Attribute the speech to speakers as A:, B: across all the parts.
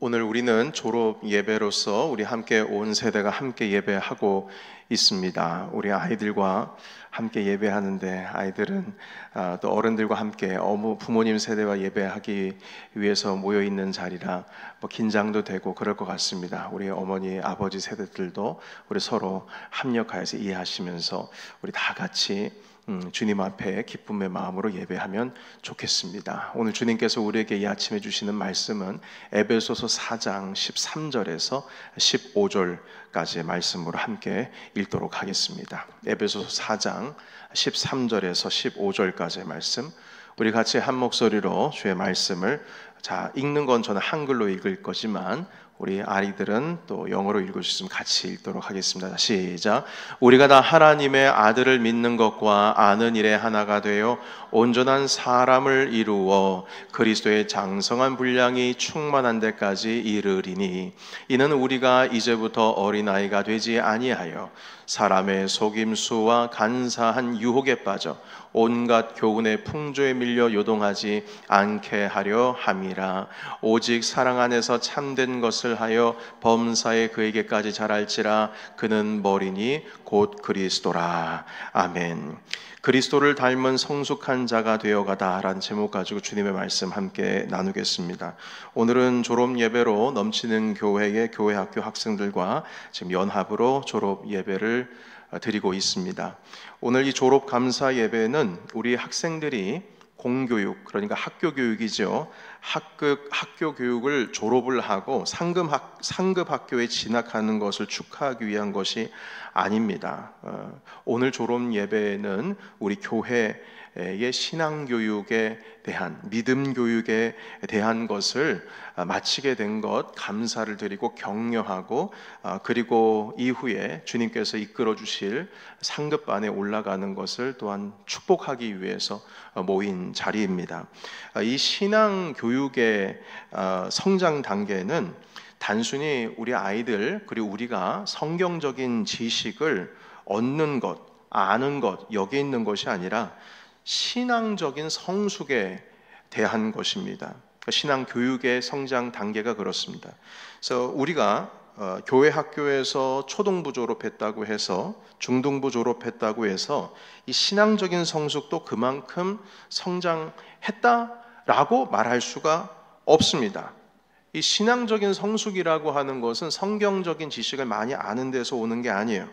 A: 오늘 우리는 졸업 예배로서 우리 함께 온 세대가 함께 예배하고 있습니다. 우리 아이들과 함께 예배하는데 아이들은 또 어른들과 함께 부모님 세대와 예배하기 위해서 모여 있는 자리라 긴장도 되고 그럴 것 같습니다. 우리 어머니 아버지 세대들도 우리 서로 합력하여서 이해하시면서 우리 다 같이 주님 앞에 기쁨의 마음으로 예배하면 좋겠습니다. 오늘 주님께서 우리에게 이 아침에 주시는 말씀은 에베소서 4장 13절에서 15절까지의 말씀으로 함께 읽도록 하겠습니다. 에베소서 4장 13절에서 15절까지의 말씀, 우리 같이 한 목소리로 주의 말씀을 읽는 건 저는 한글로 읽을 거지만 우리 아이들은 또 영어로 읽을 수 있으면 같이 읽도록 하겠습니다. 시작. 우리가 다 하나님의 아들을 믿는 것과 아는 일에 하나가 되어 온전한 사람을 이루어 그리스도의 장성한 분량이 충만한 데까지 이르리니 이는 우리가 이제부터 어린아이가 되지 아니하여 사람의 속임수와 간사한 유혹에 빠져 온갖 교훈의 풍조에 밀려 요동하지 않게 하려 함이라. 오직 사랑 안에서 참된 것을 하여 범사에 그에게까지 자랄지라. 그는 머리니 곧 그리스도라. 아멘. 그리스도를 닮은 성숙한 자가 되어가다 라는 제목 가지고 주님의 말씀 함께 나누겠습니다. 오늘은 졸업 예배로 넘치는 교회의 교회 학교 학생들과 지금 연합으로 졸업 예배를 드리고 있습니다. 오늘 이 졸업 감사 예배는 우리 학생들이 공교육, 그러니까 학교 교육이죠. 학교 교육을 졸업을 하고 상급 학교에 진학하는 것을 축하하기 위한 것이 아닙니다. 오늘 졸업 예배는 우리 교회의 신앙 교육에 대한, 믿음 교육에 대한 것을 마치게 된 것 감사를 드리고 격려하고, 그리고 이후에 주님께서 이끌어 주실 상급반에 올라가는 것을 또한 축복하기 위해서 모인 자리입니다. 이 신앙 교육의 성장 단계는 단순히 우리 아이들 그리고 우리가 성경적인 지식을 얻는 것, 아는 것, 여기에 있는 것이 아니라 신앙적인 성숙에 대한 것입니다. 신앙 교육의 성장 단계가 그렇습니다. 그래서 우리가 교회 학교에서 초등부 졸업했다고 해서 중등부 졸업했다고 해서 이 신앙적인 성숙도 그만큼 성장했다라고 말할 수가 없습니다. 이 신앙적인 성숙이라고 하는 것은 성경적인 지식을 많이 아는 데서 오는 게 아니에요.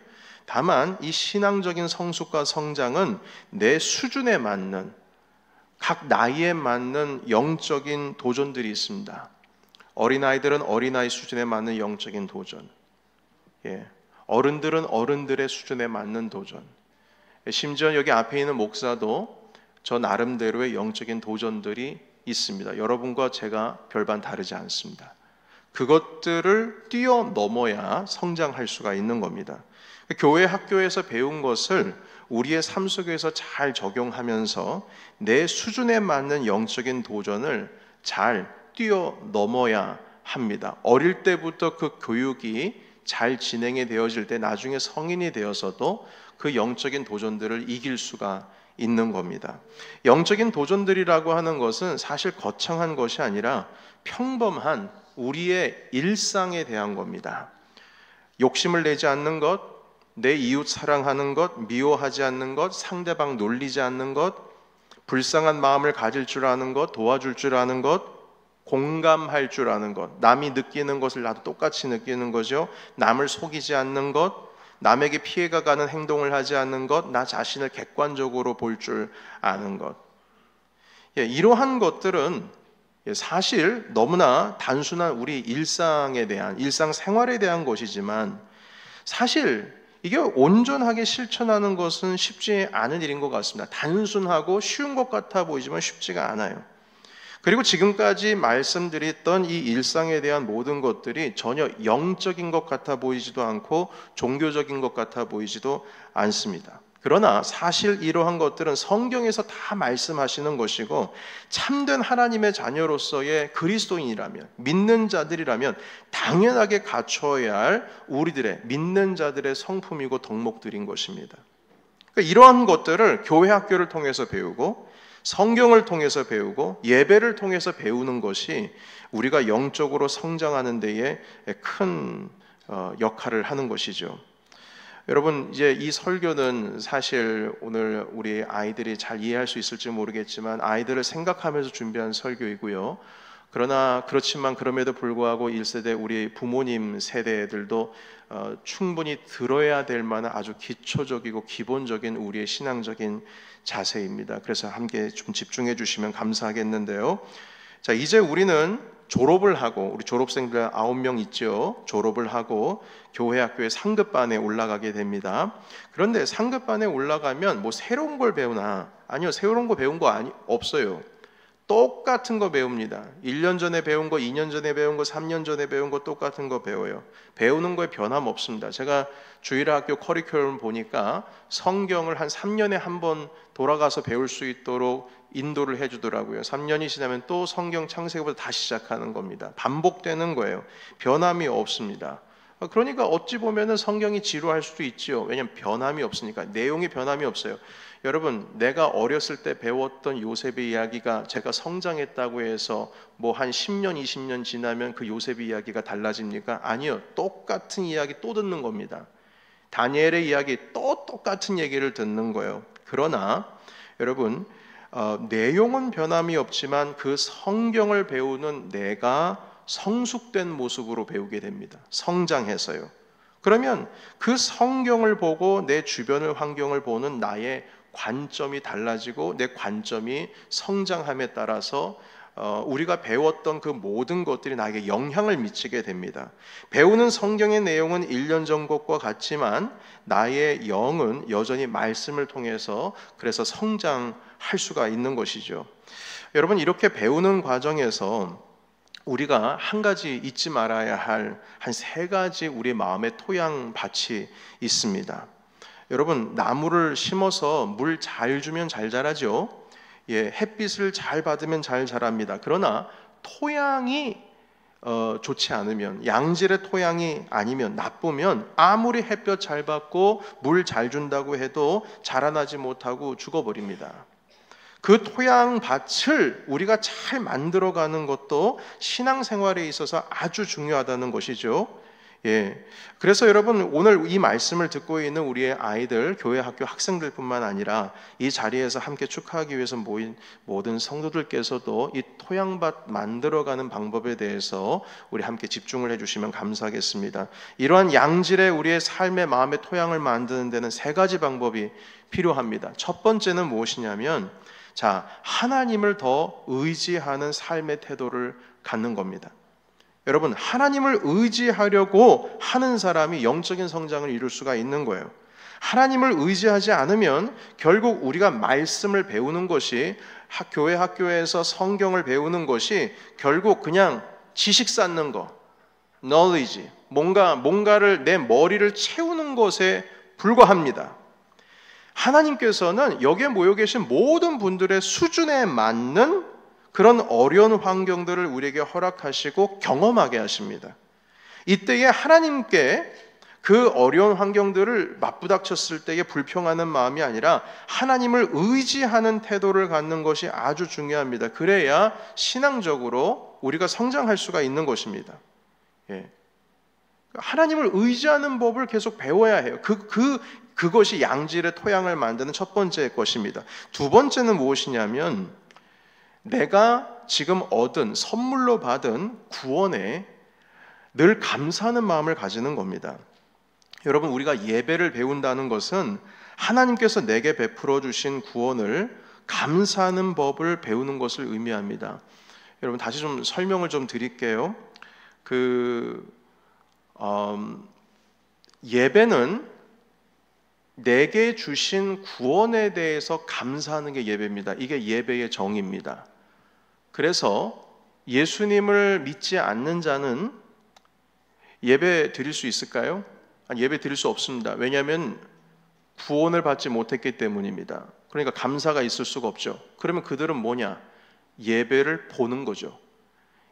A: 다만 이 신앙적인 성숙과 성장은 내 수준에 맞는, 각 나이에 맞는 영적인 도전들이 있습니다. 어린아이들은 어린아이 수준에 맞는 영적인 도전, 어른들은 어른들의 수준에 맞는 도전, 심지어 여기 앞에 있는 목사도 저 나름대로의 영적인 도전들이 있습니다. 여러분과 제가 별반 다르지 않습니다. 그것들을 뛰어넘어야 성장할 수가 있는 겁니다. 교회 학교에서 배운 것을 우리의 삶 속에서 잘 적용하면서 내 수준에 맞는 영적인 도전을 잘 뛰어넘어야 합니다. 어릴 때부터 그 교육이 잘 진행이 되어질 때 나중에 성인이 되어서도 그 영적인 도전들을 이길 수가 있는 겁니다. 영적인 도전들이라고 하는 것은 사실 거창한 것이 아니라 평범한 우리의 일상에 대한 겁니다. 욕심을 내지 않는 것, 내 이웃 사랑하는 것, 미워하지 않는 것, 상대방 놀리지 않는 것, 불쌍한 마음을 가질 줄 아는 것, 도와줄 줄 아는 것, 공감할 줄 아는 것, 남이 느끼는 것을 나도 똑같이 느끼는 거죠. 남을 속이지 않는 것, 남에게 피해가 가는 행동을 하지 않는 것, 나 자신을 객관적으로 볼 줄 아는 것. 이러한 것들은 사실 너무나 단순한 우리 일상에 대한, 일상생활에 대한 것이지만 사실 이게 온전하게 실천하는 것은 쉽지 않은 일인 것 같습니다. 단순하고 쉬운 것 같아 보이지만 쉽지가 않아요. 그리고 지금까지 말씀드렸던 이 일상에 대한 모든 것들이 전혀 영적인 것 같아 보이지도 않고 종교적인 것 같아 보이지도 않습니다. 그러나 사실 이러한 것들은 성경에서 다 말씀하시는 것이고 참된 하나님의 자녀로서의 그리스도인이라면, 믿는 자들이라면 당연하게 갖춰야 할 우리들의, 믿는 자들의 성품이고 덕목들인 것입니다. 그러니까 이러한 것들을 교회 학교를 통해서 배우고 성경을 통해서 배우고 예배를 통해서 배우는 것이 우리가 영적으로 성장하는 데에 큰 역할을 하는 것이죠. 여러분, 이제 이 설교는 사실 오늘 우리 아이들이 잘 이해할 수 있을지 모르겠지만 아이들을 생각하면서 준비한 설교이고요. 그렇지만 그럼에도 불구하고 1세대 우리 부모님 세대들도 충분히 들어야 될 만한 아주 기초적이고 기본적인 우리의 신앙적인 자세입니다. 그래서 함께 좀 집중해 주시면 감사하겠는데요. 자, 이제 우리는 졸업을 하고, 우리 졸업생들 9명 있죠. 졸업을 하고 교회 학교의 상급반에 올라가게 됩니다. 그런데 상급반에 올라가면 뭐 새로운 걸 배우나? 아니요, 새로운 거 배운 거 없어요. 똑같은 거 배웁니다. 1년 전에 배운 거, 2년 전에 배운 거, 3년 전에 배운 거 똑같은 거 배워요. 배우는 거에 변함없습니다. 제가 주일학교 커리큘럼 보니까 성경을 한 3년에 한 번 돌아가서 배울 수 있도록 인도를 해주더라고요. 3년이 지나면 또 성경 창세기부터 다시 시작하는 겁니다. 반복되는 거예요. 변함이 없습니다. 그러니까 어찌 보면은 성경이 지루할 수도 있지요. 왜냐하면 변함이 없으니까. 내용이 변함이 없어요. 여러분, 내가 어렸을 때 배웠던 요셉의 이야기가 제가 성장했다고 해서 뭐 한 10년, 20년 지나면 그 요셉의 이야기가 달라집니까? 아니요. 똑같은 이야기 또 듣는 겁니다. 다니엘의 이야기 또 똑같은 얘기를 듣는 거예요. 그러나 여러분, 내용은 변함이 없지만 그 성경을 배우는 내가 성숙된 모습으로 배우게 됩니다. 성장해서요. 그러면 그 성경을 보고 내 주변의 환경을 보는 나의 관점이 달라지고 내 관점이 성장함에 따라서 우리가 배웠던 그 모든 것들이 나에게 영향을 미치게 됩니다. 배우는 성경의 내용은 1년 전 것과 같지만 나의 영은 여전히 말씀을 통해서 그래서 성장할 수가 있는 것이죠. 여러분, 이렇게 배우는 과정에서 우리가 한 가지 잊지 말아야 할 한 3가지 우리 마음의 토양밭이 있습니다. 여러분, 나무를 심어서 물 잘 주면 잘 자라죠. 햇빛을 잘 받으면 잘 자랍니다. 그러나 토양이 좋지 않으면, 양질의 토양이 아니면, 나쁘면 아무리 햇볕 잘 받고 물 잘 준다고 해도 자라나지 못하고 죽어버립니다. 그 토양밭을 우리가 잘 만들어가는 것도 신앙생활에 있어서 아주 중요하다는 것이죠. 그래서 여러분, 오늘 이 말씀을 듣고 있는 우리의 아이들, 교회 학교 학생들뿐만 아니라 이 자리에서 함께 축하하기 위해서 모인 모든 성도들께서도 이 토양밭 만들어가는 방법에 대해서 우리 함께 집중을 해주시면 감사하겠습니다. 이러한 양질의 우리의 삶의 마음의 토양을 만드는 데는 3가지 방법이 필요합니다. 첫 번째는 무엇이냐면, 하나님을 더 의지하는 삶의 태도를 갖는 겁니다. 여러분, 하나님을 의지하려고 하는 사람이 영적인 성장을 이룰 수가 있는 거예요. 하나님을 의지하지 않으면 결국 우리가 말씀을 배우는 것이, 교회 학교에서 성경을 배우는 것이 결국 그냥 지식 쌓는 거, knowledge, 뭔가를 내 머리를 채우는 것에 불과합니다. 하나님께서는 여기에 모여 계신 모든 분들의 수준에 맞는 그런 어려운 환경들을 우리에게 허락하시고 경험하게 하십니다. 이때에 하나님께 그 어려운 환경들을 맞부닥쳤을 때의 불평하는 마음이 아니라 하나님을 의지하는 태도를 갖는 것이 아주 중요합니다. 그래야 신앙적으로 우리가 성장할 수가 있는 것입니다. 하나님을 의지하는 법을 계속 배워야 해요. 그것이 양질의 토양을 만드는 첫 번째 것입니다. 두 번째는 무엇이냐면, 내가 지금 얻은, 선물로 받은 구원에 늘 감사하는 마음을 가지는 겁니다. 여러분, 우리가 예배를 배운다는 것은 하나님께서 내게 베풀어 주신 구원을 감사하는 법을 배우는 것을 의미합니다. 여러분, 다시 좀 설명을 좀 드릴게요. 예배는 내게 주신 구원에 대해서 감사하는 게 예배입니다. 이게 예배의 정의입니다. 그래서 예수님을 믿지 않는 자는 예배 드릴 수 있을까요? 예배 드릴 수 없습니다. 왜냐하면 구원을 받지 못했기 때문입니다. 그러니까 감사가 있을 수가 없죠. 그러면 그들은 뭐냐? 예배를 보는 거죠.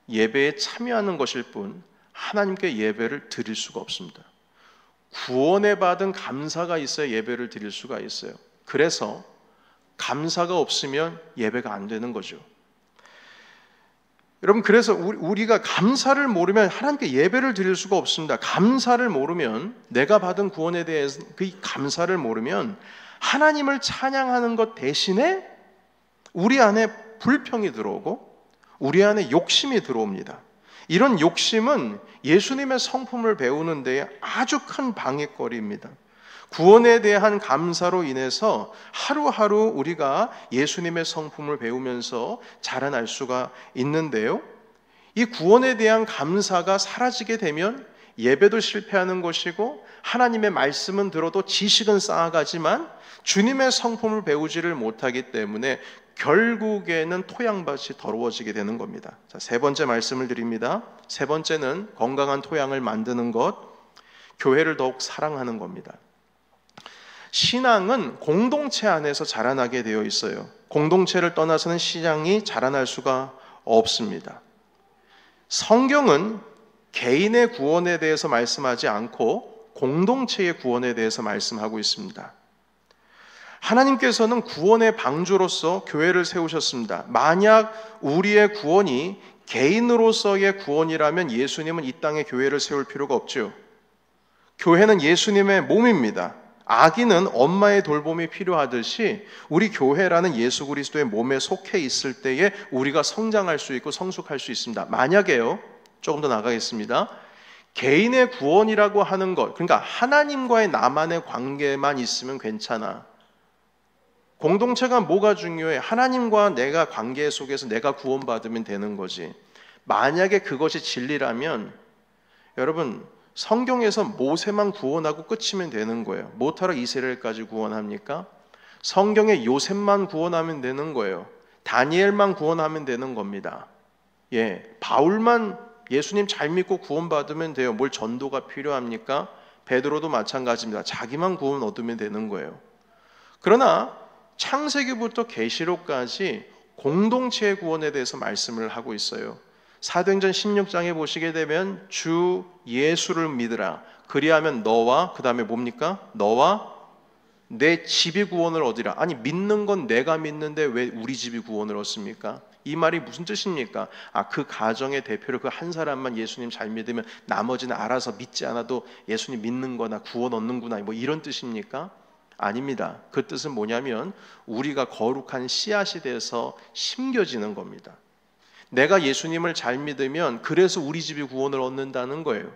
A: 예배에 참여하는 것일 뿐 하나님께 예배를 드릴 수가 없습니다. 구원에 받은 감사가 있어야 예배를 드릴 수가 있어요. 그래서 감사가 없으면 예배가 안 되는 거죠. 여러분, 그래서 우리가 감사를 모르면 하나님께 예배를 드릴 수가 없습니다. 감사를 모르면, 내가 받은 구원에 대해서 그 감사를 모르면 하나님을 찬양하는 것 대신에 우리 안에 불평이 들어오고 우리 안에 욕심이 들어옵니다. 이런 욕심은 예수님의 성품을 배우는 데 아주 큰 방해거리입니다. 구원에 대한 감사로 인해서 하루하루 우리가 예수님의 성품을 배우면서 자라날 수가 있는데요, 이 구원에 대한 감사가 사라지게 되면 예배도 실패하는 것이고 하나님의 말씀은 들어도 지식은 쌓아가지만 주님의 성품을 배우지를 못하기 때문에 결국에는 토양밭이 더러워지게 되는 겁니다. 자, 세 번째 말씀을 드립니다. 세 번째는 건강한 토양을 만드는 것, 교회를 더욱 사랑하는 겁니다. 신앙은 공동체 안에서 자라나게 되어 있어요. 공동체를 떠나서는 신앙이 자라날 수가 없습니다. 성경은 개인의 구원에 대해서 말씀하지 않고 공동체의 구원에 대해서 말씀하고 있습니다. 하나님께서는 구원의 방주로서 교회를 세우셨습니다. 만약 우리의 구원이 개인으로서의 구원이라면 예수님은 이 땅에 교회를 세울 필요가 없죠. 교회는 예수님의 몸입니다. 아기는 엄마의 돌봄이 필요하듯이 우리 교회라는 예수 그리스도의 몸에 속해 있을 때에 우리가 성장할 수 있고 성숙할 수 있습니다. 만약에요, 조금 더 나가겠습니다. 개인의 구원이라고 하는 것, 그러니까 하나님과의 나만의 관계만 있으면 괜찮아. 공동체가 뭐가 중요해? 하나님과 내가 관계 속에서 내가 구원받으면 되는 거지. 만약에 그것이 진리라면 여러분, 성경에서 모세만 구원하고 끝이면 되는 거예요. 못하러 이스라엘까지 구원합니까? 성경에 요셉만 구원하면 되는 거예요. 다니엘만 구원하면 되는 겁니다. 바울만 예수님 잘 믿고 구원받으면 돼요. 뭘 전도가 필요합니까? 베드로도 마찬가지입니다. 자기만 구원 얻으면 되는 거예요. 그러나 창세기부터 계시록까지 공동체의 구원에 대해서 말씀을 하고 있어요. 사도행전 16장에 보시게 되면 주 예수를 믿으라. 그리하면 너와, 그 다음에 뭡니까? 너와 내 집이 구원을 얻으라. 아니, 믿는 건 내가 믿는데 왜 우리 집이 구원을 얻습니까? 이 말이 무슨 뜻입니까? 그 가정의 대표로 그 한 사람만 예수님 잘 믿으면 나머지는 알아서 믿지 않아도 예수님 믿는 거나 구원 얻는구나, 뭐 이런 뜻입니까? 아닙니다. 그 뜻은 뭐냐면 우리가 거룩한 씨앗이 돼서 심겨지는 겁니다. 내가 예수님을 잘 믿으면 그래서 우리 집이 구원을 얻는다는 거예요.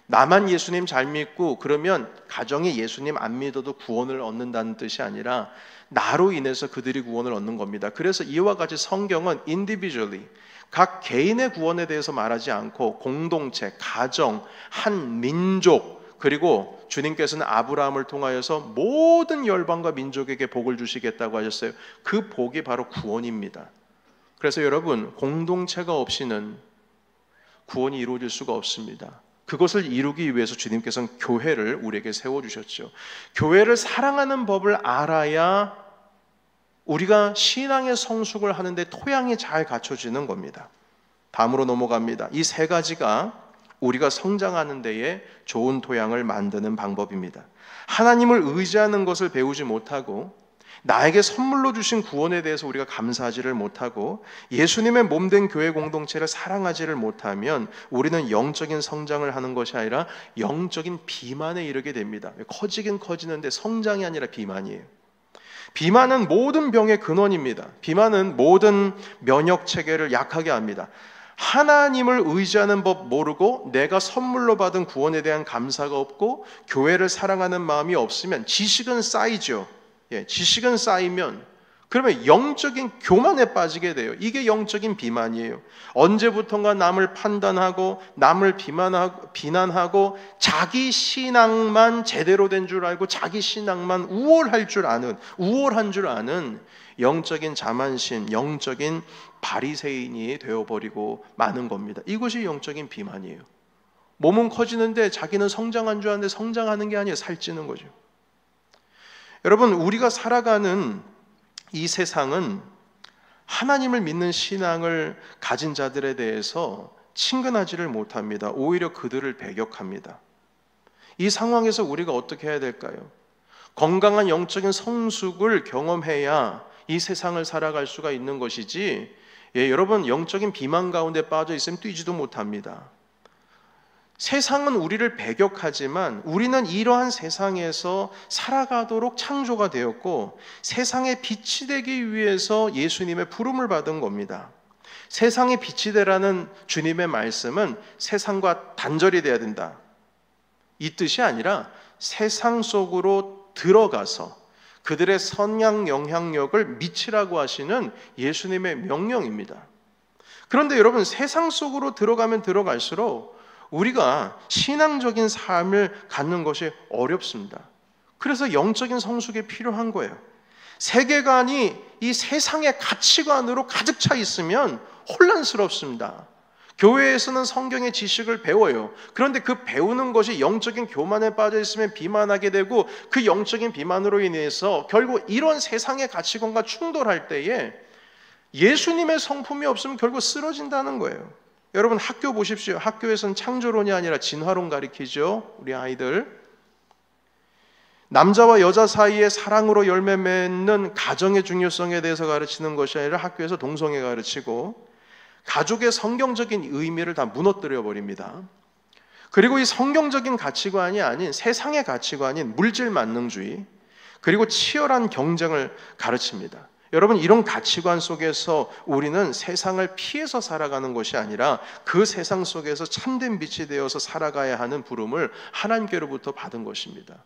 A: 나만 예수님 잘 믿고 그러면 가정이 예수님 안 믿어도 구원을 얻는다는 뜻이 아니라 나로 인해서 그들이 구원을 얻는 겁니다. 그래서 이와 같이 성경은 individually, 각 개인의 구원에 대해서 말하지 않고 공동체, 가정, 한 민족, 그리고 주님께서는 아브라함을 통하여서 모든 열방과 민족에게 복을 주시겠다고 하셨어요. 그 복이 바로 구원입니다. 그래서 여러분, 공동체가 없이는 구원이 이루어질 수가 없습니다. 그것을 이루기 위해서 주님께서는 교회를 우리에게 세워주셨죠. 교회를 사랑하는 법을 알아야 우리가 신앙의 성숙을 하는데 토양이 잘 갖춰지는 겁니다. 다음으로 넘어갑니다. 이 세 가지가 우리가 성장하는 데에 좋은 토양을 만드는 방법입니다. 하나님을 의지하는 것을 배우지 못하고 나에게 선물로 주신 구원에 대해서 우리가 감사하지를 못하고 예수님의 몸된 교회 공동체를 사랑하지를 못하면 우리는 영적인 성장을 하는 것이 아니라 영적인 비만에 이르게 됩니다. 커지긴 커지는데 성장이 아니라 비만이에요. 비만은 모든 병의 근원입니다. 비만은 모든 면역 체계를 약하게 합니다. 하나님을 의지하는 법 모르고 내가 선물로 받은 구원에 대한 감사가 없고 교회를 사랑하는 마음이 없으면 지식은 쌓이죠. 지식은 쌓이면 그러면 영적인 교만에 빠지게 돼요. 이게 영적인 비만이에요. 언제부턴가 남을 판단하고 남을 비난하고 자기 신앙만 제대로 된 줄 알고 자기 신앙만 우월한 줄 아는 영적인 자만심, 영적인 바리새인이 되어버리고 마는 겁니다. 이것이 영적인 비만이에요. 몸은 커지는데 자기는 성장한 줄 아는데 성장하는 게 아니에요. 살찌는 거죠. 여러분, 우리가 살아가는 이 세상은 하나님을 믿는 신앙을 가진 자들에 대해서 친근하지를 못합니다. 오히려 그들을 배격합니다. 이 상황에서 우리가 어떻게 해야 될까요? 건강한 영적인 성숙을 경험해야 이 세상을 살아갈 수가 있는 것이지, 여러분 영적인 비만 가운데 빠져 있으면 뛰지도 못합니다. 세상은 우리를 배격하지만 우리는 이러한 세상에서 살아가도록 창조가 되었고 세상의 빛이 되기 위해서 예수님의 부름을 받은 겁니다. 세상의 빛이 되라는 주님의 말씀은 세상과 단절이 돼야 된다, 이 뜻이 아니라 세상 속으로 들어가서 그들의 선한 영향력을 미치라고 하시는 예수님의 명령입니다. 그런데 여러분, 세상 속으로 들어가면 들어갈수록 우리가 신앙적인 삶을 갖는 것이 어렵습니다. 그래서 영적인 성숙이 필요한 거예요. 세계관이 이 세상의 가치관으로 가득 차 있으면 혼란스럽습니다. 교회에서는 성경의 지식을 배워요. 그런데 그 배우는 것이 영적인 교만에 빠져 있으면 비만하게 되고, 그 영적인 비만으로 인해서 결국 이런 세상의 가치관과 충돌할 때에 예수님의 성품이 없으면 결국 쓰러진다는 거예요. 여러분, 학교 보십시오. 학교에서는 창조론이 아니라 진화론 가르치죠. 우리 아이들. 남자와 여자 사이에 사랑으로 열매 맺는 가정의 중요성에 대해서 가르치는 것이 아니라 학교에서 동성애 가르치고, 가족의 성경적인 의미를 다 무너뜨려 버립니다. 그리고 이 성경적인 가치관이 아닌 세상의 가치관인 물질 만능주의, 그리고 치열한 경쟁을 가르칩니다. 여러분, 이런 가치관 속에서 우리는 세상을 피해서 살아가는 것이 아니라 그 세상 속에서 참된 빛이 되어서 살아가야 하는 부름을 하나님께로부터 받은 것입니다.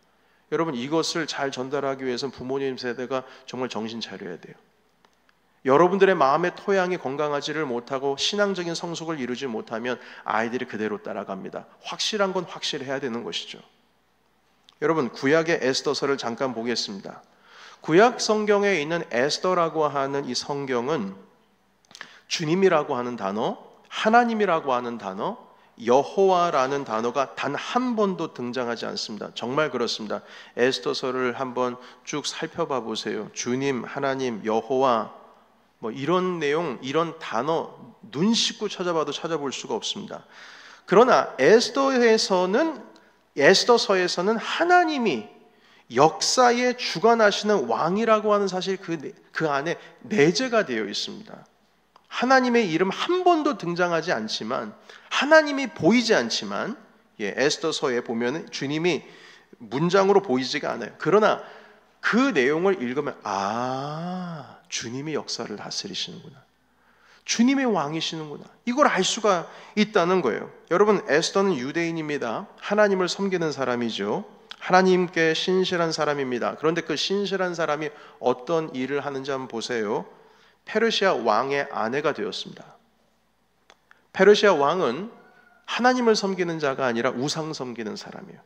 A: 여러분, 이것을 잘 전달하기 위해서는 부모님 세대가 정말 정신 차려야 돼요. 여러분들의 마음의 토양이 건강하지를 못하고 신앙적인 성숙을 이루지 못하면 아이들이 그대로 따라갑니다. 확실한 건 확실해야 되는 것이죠. 여러분, 구약의 에스더서를 잠깐 보겠습니다. 구약 성경에 있는 에스더라고 하는 이 성경은 주님이라고 하는 단어, 하나님이라고 하는 단어, 여호와라는 단어가 단 한 번도 등장하지 않습니다. 정말 그렇습니다. 에스더서를 한번 쭉 살펴봐 보세요. 주님, 하나님, 여호와, 이런 내용, 이런 단어 눈 씻고 찾아봐도 찾아볼 수가 없습니다. 그러나 에스더서에서는 하나님이 역사에 주관하시는 왕이라고 하는 사실 그 안에 내재가 되어 있습니다. 하나님의 이름 한 번도 등장하지 않지만, 하나님이 보이지 않지만, 에스더서에 보면 주님이 문장으로 보이지가 않아요. 그러나 그 내용을 읽으면 주님이 역사를 다스리시는구나, 주님의 왕이시는구나, 이걸 알 수가 있다는 거예요. 여러분, 에스더는 유대인입니다. 하나님을 섬기는 사람이죠. 하나님께 신실한 사람입니다. 그런데 그 신실한 사람이 어떤 일을 하는지 한번 보세요. 페르시아 왕의 아내가 되었습니다. 페르시아 왕은 하나님을 섬기는 자가 아니라 우상 섬기는 사람이에요.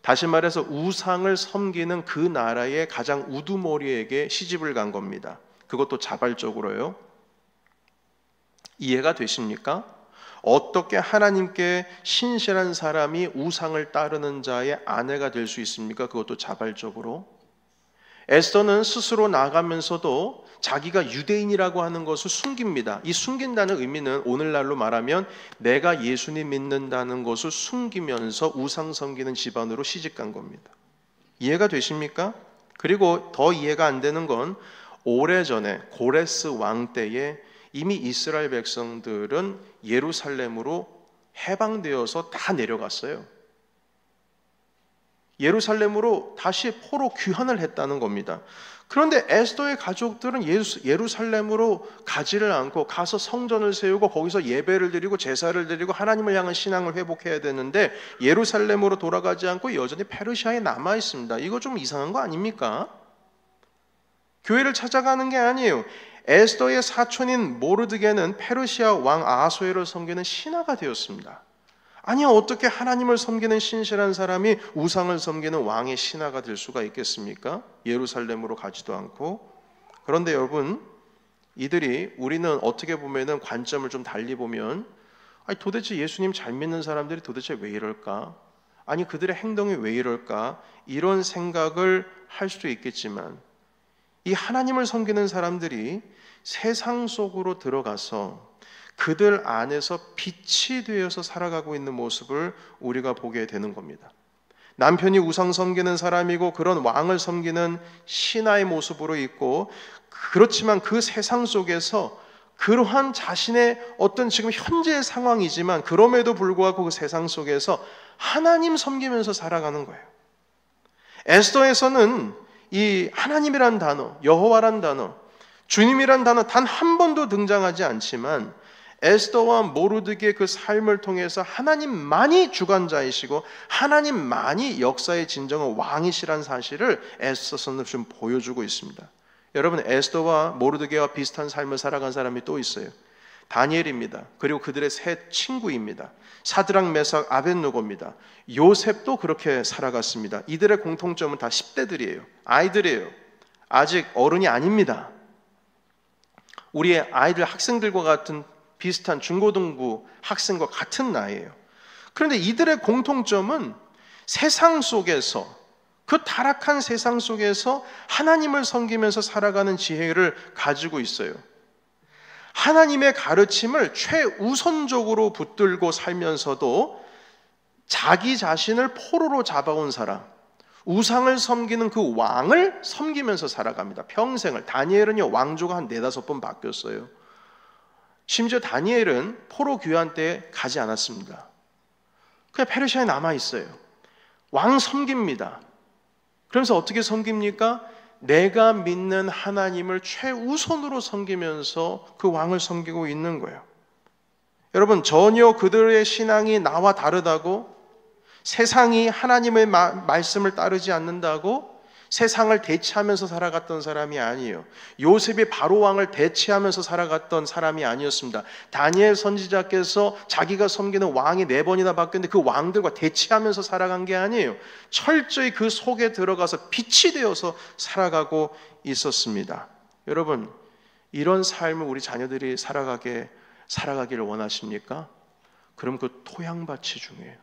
A: 다시 말해서 우상을 섬기는 그 나라의 가장 우두머리에게 시집을 간 겁니다. 그것도 자발적으로요. 이해가 되십니까? 어떻게 하나님께 신실한 사람이 우상을 따르는 자의 아내가 될 수 있습니까? 그것도 자발적으로. 에스더는 스스로 나가면서도 자기가 유대인이라고 하는 것을 숨깁니다. 이 숨긴다는 의미는 오늘날로 말하면 내가 예수님 믿는다는 것을 숨기면서 우상 섬기는 집안으로 시집간 겁니다. 이해가 되십니까? 그리고 더 이해가 안 되는 건 오래전에 고레스 왕 때에 이미 이스라엘 백성들은 예루살렘으로 해방되어서 다 내려갔어요. 예루살렘으로 다시 포로 귀환을 했다는 겁니다. 그런데 에스더의 가족들은 예루살렘으로 가지를 않고 가서 성전을 세우고 거기서 예배를 드리고 제사를 드리고 하나님을 향한 신앙을 회복해야 되는데 예루살렘으로 돌아가지 않고 여전히 페르시아에 남아 있습니다. 이거 좀 이상한 거 아닙니까? 교회를 찾아가는 게 아니에요. 에스더의 사촌인 모르드게는 페르시아 왕 아하수에를 섬기는 신하가 되었습니다. 아니, 어떻게 하나님을 섬기는 신실한 사람이 우상을 섬기는 왕의 신하가 될 수가 있겠습니까? 예루살렘으로 가지도 않고. 그런데 여러분, 우리는 어떻게 보면은 관점을 좀 달리 보면, 도대체 예수님 잘 믿는 사람들이 도대체 왜 이럴까? 아니, 그들의 행동이 왜 이럴까? 이런 생각을 할 수도 있겠지만, 이 하나님을 섬기는 사람들이 세상 속으로 들어가서 그들 안에서 빛이 되어서 살아가고 있는 모습을 우리가 보게 되는 겁니다. 남편이 우상 섬기는 사람이고 그런 왕을 섬기는 신하의 모습으로 있고, 그렇지만 그 세상 속에서 그러한 자신의 어떤 지금 현재의 상황이지만 그럼에도 불구하고 그 세상 속에서 하나님 섬기면서 살아가는 거예요. 에스더에서는 이 하나님이란 단어, 여호와란 단어, 주님이란 단어 단 한 번도 등장하지 않지만 에스더와 모르드게의 그 삶을 통해서 하나님만이 주관자이시고 하나님만이 역사의 진정한 왕이시란 사실을 에스더서는 좀 보여주고 있습니다. 여러분, 에스더와 모르드게와 비슷한 삶을 살아간 사람이 또 있어요. 다니엘입니다. 그리고 그들의 세 친구입니다. 사드락, 메삭, 아벳느고입니다. 요셉도 그렇게 살아갔습니다. 이들의 공통점은 다 10대들이에요. 아이들이에요. 아직 어른이 아닙니다. 우리의 아이들, 학생들과 같은 비슷한 중고등부 학생과 같은 나이예요. 그런데 이들의 공통점은 세상 속에서, 그 타락한 세상 속에서 하나님을 섬기면서 살아가는 지혜를 가지고 있어요. 하나님의 가르침을 최우선적으로 붙들고 살면서도 자기 자신을 포로로 잡아온 사람, 우상을 섬기는 그 왕을 섬기면서 살아갑니다. 평생을. 다니엘은요, 왕조가 한 4-5번 바뀌었어요. 심지어 다니엘은 포로 귀환 때 가지 않았습니다. 그냥 페르시아에 남아있어요. 왕 섬깁니다. 그러면서 어떻게 섬깁니까? 내가 믿는 하나님을 최우선으로 섬기면서 그 왕을 섬기고 있는 거예요. 여러분, 전혀 그들의 신앙이 나와 다르다고, 세상이 하나님의 말씀을 따르지 않는다고 세상을 대체하면서 살아갔던 사람이 아니에요. 요셉이 바로 왕을 대체하면서 살아갔던 사람이 아니었습니다. 다니엘 선지자께서 자기가 섬기는 왕이 4번이나 바뀌었는데 그 왕들과 대체하면서 살아간 게 아니에요. 철저히 그 속에 들어가서 빛이 되어서 살아가고 있었습니다. 여러분, 이런 삶을 우리 자녀들이 살아가기를 원하십니까? 그럼 그 토양밭이 중요해요.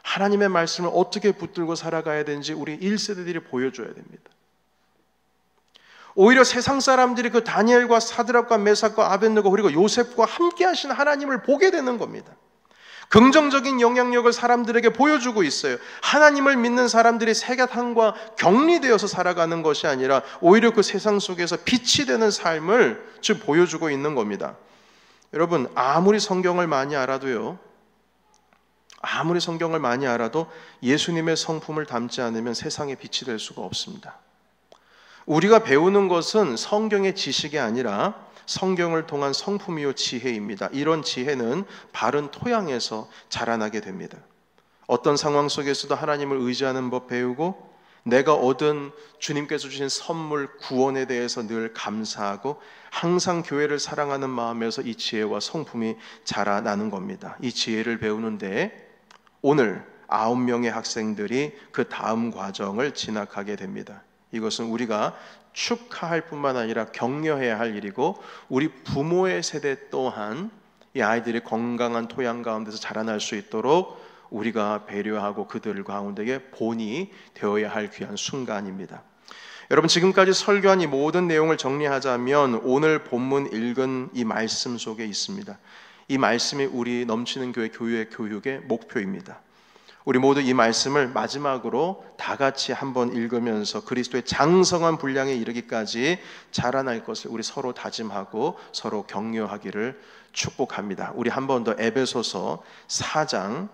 A: 하나님의 말씀을 어떻게 붙들고 살아가야 되는지 우리 1세대들이 보여줘야 됩니다. 오히려 세상 사람들이 그 다니엘과 사드락과 메삭과 아벳느고 그리고 요셉과 함께 하신 하나님을 보게 되는 겁니다. 긍정적인 영향력을 사람들에게 보여주고 있어요. 하나님을 믿는 사람들이 세계탄과 격리되어서 살아가는 것이 아니라 오히려 그 세상 속에서 빛이 되는 삶을 지금 보여주고 있는 겁니다. 여러분, 아무리 성경을 많이 알아도 예수님의 성품을 담지 않으면 세상에 빛이 될 수가 없습니다. 우리가 배우는 것은 성경의 지식이 아니라 성경을 통한 성품이요 지혜입니다. 이런 지혜는 바른 토양에서 자라나게 됩니다. 어떤 상황 속에서도 하나님을 의지하는 법 배우고, 내가 얻은 주님께서 주신 선물, 구원에 대해서 늘 감사하고 항상 교회를 사랑하는 마음에서 이 지혜와 성품이 자라나는 겁니다. 이 지혜를 배우는데 오늘 9명의 학생들이 그 다음 과정을 진학하게 됩니다. 이것은 우리가 축하할 뿐만 아니라 격려해야 할 일이고, 우리 부모의 세대 또한 이 아이들이 건강한 토양 가운데서 자라날 수 있도록 우리가 배려하고 그들 가운데에 본이 되어야 할 귀한 순간입니다. 여러분, 지금까지 설교한 이 모든 내용을 정리하자면 오늘 본문 읽은 이 말씀 속에 있습니다. 이 말씀이 우리 넘치는 교회 교육의 목표입니다. 우리 모두 이 말씀을 마지막으로 다 같이 한번 읽으면서 그리스도의 장성한 분량에 이르기까지 자라날 것을 우리 서로 다짐하고 서로 격려하기를 축복합니다. 우리 한 번 더 에베소서 4장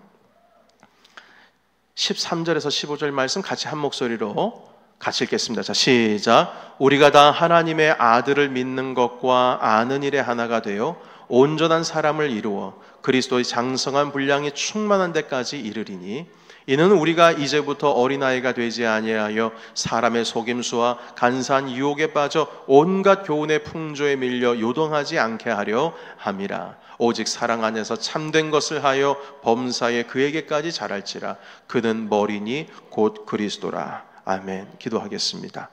A: 13절에서 15절 말씀 같이 한 목소리로 같이 읽겠습니다. 자, 시작. 우리가 다 하나님의 아들을 믿는 것과 아는 일에 하나가 되어 온전한 사람을 이루어 그리스도의 장성한 분량이 충만한 데까지 이르리니, 이는 우리가 이제부터 어린아이가 되지 아니하여 사람의 속임수와 간사한 유혹에 빠져 온갖 교훈의 풍조에 밀려 요동하지 않게 하려 함이라. 오직 사랑 안에서 참된 것을 하여 범사에 그에게까지 자랄지라. 그는 머리니 곧 그리스도라. 아멘. 기도하겠습니다.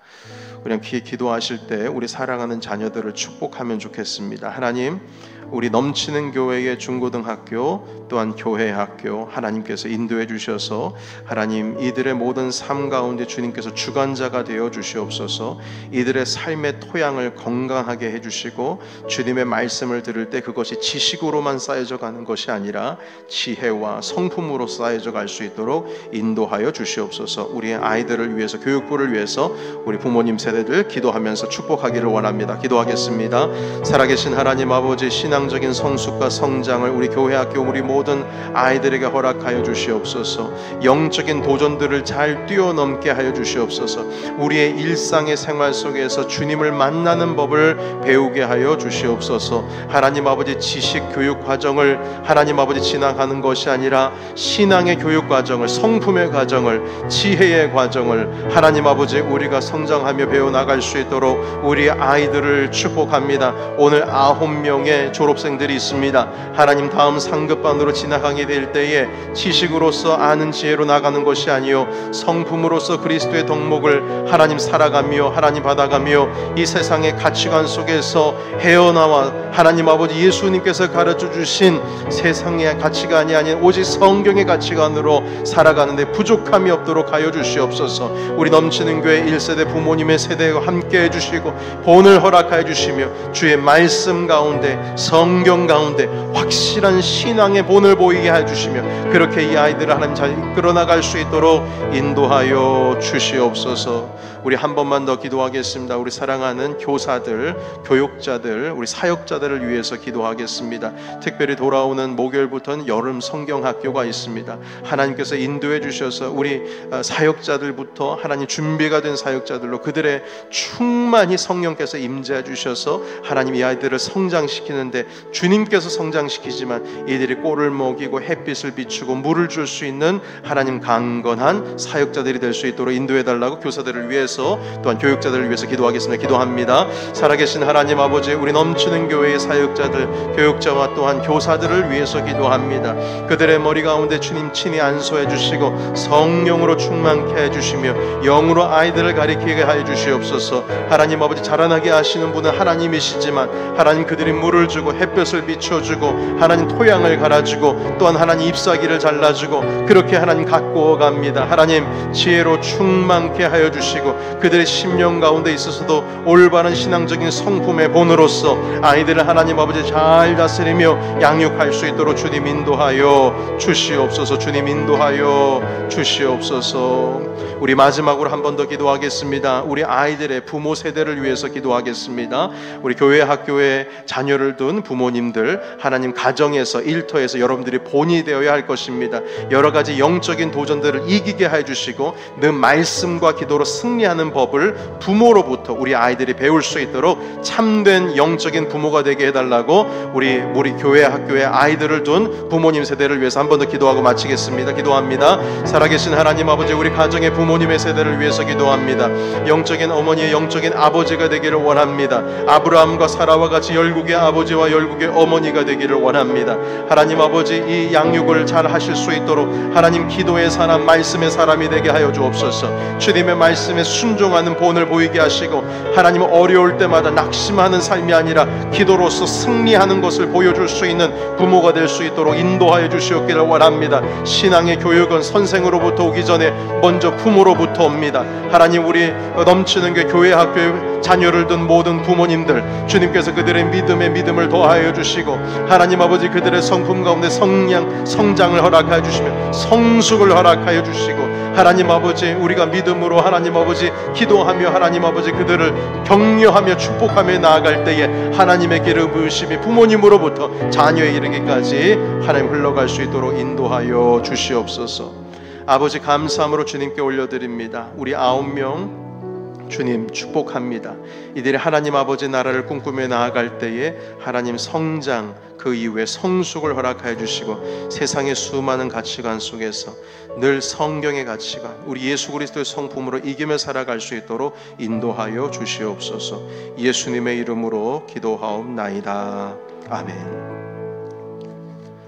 A: 우리 기도하실 때 우리 사랑하는 자녀들을 축복하면 좋겠습니다. 하나님, 우리 넘치는 교회의 중고등학교 또한 교회 학교 하나님께서 인도해 주셔서 하나님 이들의 모든 삶 가운데 주님께서 주관자가 되어 주시옵소서. 이들의 삶의 토양을 건강하게 해주시고 주님의 말씀을 들을 때 그것이 지식으로만 쌓여져 가는 것이 아니라 지혜와 성품으로 쌓여져 갈 수 있도록 인도하여 주시옵소서. 우리의 아이들을 위해서 교육부를 위해서 우리 부모님 세대들 기도하면서 축복하기를 원합니다. 기도하겠습니다. 살아계신 하나님 아버지, 신앙적인 성숙과 성장을 우리 교회 학교 우리 모든 아이들에게 허락하여 주시옵소서. 영적인 도전들을 잘 뛰어넘게 하여 주시옵소서. 우리의 일상의 생활 속에서 주님을 만나는 법을 배우게 하여 주시옵소서. 하나님 아버지, 지식 교육 과정을 하나님 아버지 지나가는 것이 아니라 신앙의 교육 과정을, 성품의 과정을, 지혜의 과정을 하나님 아버지 우리가 성장하며 배워나갈 수 있도록 우리 아이들을 축복합니다. 오늘 9명의 졸업생들이 있습니다. 하나님, 다음 상급반으로 지나가게 될 때에 지식으로서 아는 지혜로 나가는 것이 아니요 성품으로서 그리스도의 덕목을 하나님 살아가며 하나님 받아가며 이 세상의 가치관 속에서 헤어나와 하나님 아버지 예수님께서 가르쳐 주신 세상의 가치관이 아닌 오직 성경의 가치관으로 살아가는데 부족함이 없도록 하여 주시옵소서. 우리 넘치는 교회 1세대 부모님의 세대와 함께 해주시고 본을 허락하여 주시며 주의 말씀 가운데 성경 가운데 확실한 신앙의 본을 보이게 해주시며 그렇게 이 아이들을 하나님 잘 이끌어 나갈 수 있도록 인도하여 주시옵소서. 우리 한 번만 더 기도하겠습니다. 우리 사랑하는 교사들, 교육자들, 우리 사역자들을 위해서 기도하겠습니다. 특별히 돌아오는 목요일부터는 여름 성경학교가 있습니다. 하나님께서 인도해 주셔서 우리 사역자들부터 하나님 준비가 된 사역자들로 그들의 충만히 성령께서 임재해 주셔서 하나님 이 아이들을 성장시키는데 주님께서 성장시키지만 이들이 꼴을 먹이고 햇빛을 비추고 물을 줄 수 있는 하나님 강건한 사역자들이 될 수 있도록 인도해 달라고 교사들을 위해서 또한 교육자들을 위해서 기도하겠습니다. 기도합니다. 살아계신 하나님 아버지, 우리 넘치는 교회의 사역자들, 교육자와 또한 교사들을 위해서 기도합니다. 그들의 머리 가운데 주님 친히 안수해 주시고 성령으로 충만케 해주시며 영으로 아이들을 가리키게 해 주시옵소서. 하나님 아버지, 자라나게 하시는 분은 하나님이시지만 하나님 그들이 물을 주고 햇볕을 비춰주고 하나님 토양을 갈아주고 또한 하나님 잎사귀를 잘라주고 그렇게 하나님 가꾸어 갑니다. 하나님 지혜로 충만케 하여 주시고 그들의 심령 가운데 있어서도 올바른 신앙적인 성품의 본으로서 아이들을 하나님 아버지 잘 다스리며 양육할 수 있도록 주님 인도하여 주시옵소서. 주님 인도하여 주시옵소서. 우리 마지막으로 한 번 더 기도하겠습니다. 우리 아이들의 부모 세대를 위해서 기도하겠습니다. 우리 교회 학교에 자녀를 둔 부모님들, 하나님 가정에서 일터에서 여러분들이 본이 되어야 할 것입니다. 여러 가지 영적인 도전들을 이기게 해주시고 늘 말씀과 기도로 승리하는 법을 부모로부터 우리 아이들이 배울 수 있도록 참된 영적인 부모가 되게 해달라고 우리 교회 학교에 아이들을 둔 부모님 세대를 위해서 한 번 더 기도하고 마치겠습니다. 기도합니다. 살아계신 하나님 아버지, 우리 가정의 부모님의 세대를 위해서 기도합니다. 영적인 어머니의 영적인 아버지가 되기를 원합니다. 아브라함과 사라와 같이 열국의 아버지와 열국의 어머니가 되기를 원합니다. 하나님 아버지, 이 양육을 잘 하실 수 있도록 하나님 기도의 사람, 말씀의 사람이 되게 하여 주옵소서. 주님의 말씀에 순종하는 본을 보이게 하시고 하나님 어려울 때마다 낙심하는 삶이 아니라 기도로서 승리하는 것을 보여줄 수 있는 부모가 될 수 있도록 인도하여 주시옵기를 원합니다. 신앙의 교육은 선생으로부터 오기 전에 먼저 부모로부터 옵니다. 하나님, 우리 넘치는 교회 학교에 자녀를 둔 모든 부모님들, 주님께서 그들의 믿음을 더하여 주시고 하나님 아버지 그들의 성품 가운데 성장을 허락하여 주시며 성숙을 허락하여 주시고 하나님 아버지, 우리가 믿음으로 하나님 아버지 기도하며 하나님 아버지 그들을 격려하며 축복하며 나아갈 때에 하나님의 기름 부으심이 부모님으로부터 자녀에 이르기까지 하나님 흘러갈 수 있도록 인도하여 주시옵소서. 아버지, 감사함으로 주님께 올려드립니다. 우리 9명 주님 축복합니다. 이들이 하나님 아버지 나라를 꿈꾸며 나아갈 때에 하나님 성장, 그 이후에 성숙을 허락하여 주시고 세상의 수많은 가치관 속에서 늘 성경의 가치관, 우리 예수 그리스도의 성품으로 이기며 살아갈 수 있도록 인도하여 주시옵소서. 예수님의 이름으로 기도하옵나이다. 아멘.